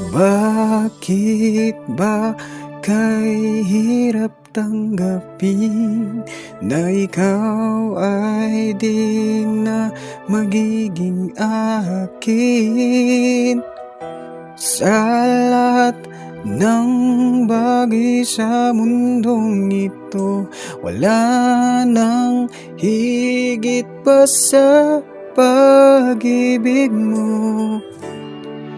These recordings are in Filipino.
Bakit ba kay hirap tanggapin na ikaw ay di na magiging akin? Sa lahat ng bagay sa mundong ito, wala nang higit pa sa pag-ibig mo.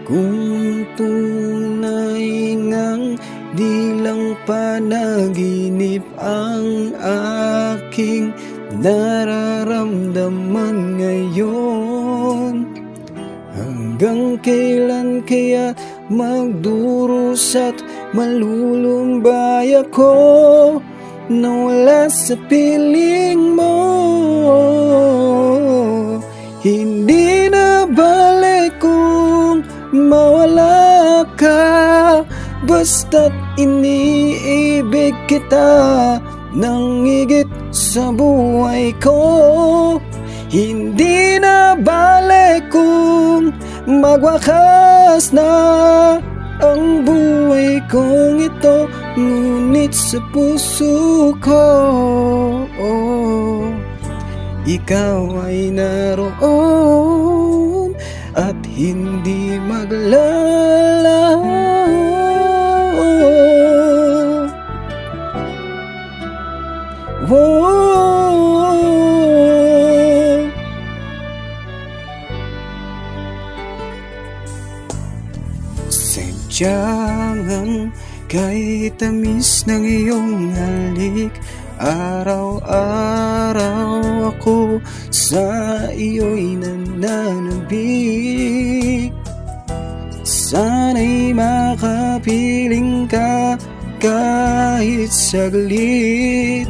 Kung tunay ngang di lang panaginip ang aking nararamdaman ngayon, hanggang kailan kaya magdurusa at malulumbay ako na wala sa piling mo? Hindi na balik kung mawala ka, basta't iniibig kita nang higit sa buhay ko. Hindi na balik kung magwakas na ang buhay kong ito, ngunit sa puso ko ikaw ay naroon at hindi maglalaho. Sadyang kay tamis ng iyong halik, araw-araw ako sa iyo'y nananabik. Sana'y makapiling ka kahit saglit,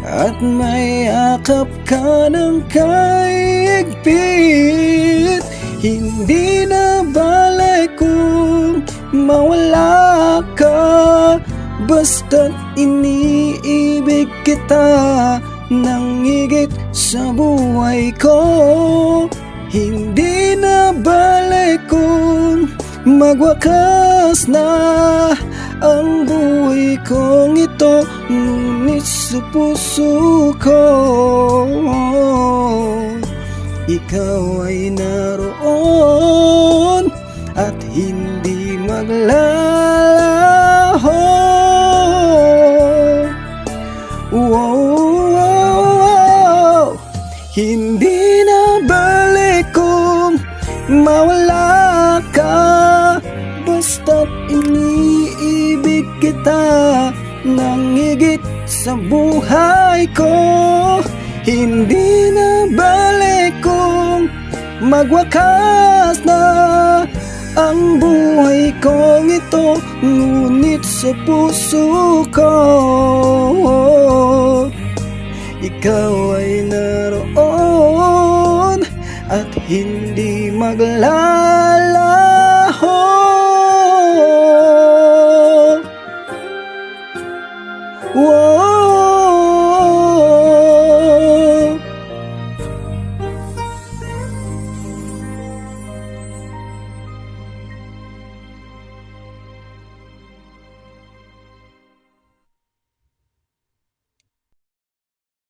at may akap ka ng kaigpit. Hindi na balik kung mawala ka, basta't iniibig kita nang higit sa buhay ko. Hindi na balik kung magwakas na ang buhay kong ito, ngunit sa puso ko ikaw ay naroon at hindi maglalaho. Hindi na balik kung mawala ka, basta't iniibig kita nang higit sa buhay ko. Hindi na balik kung magwakas na ang buhay kong ito, ngunit sa puso ko ikaw ay naroon at hindi maglalaho.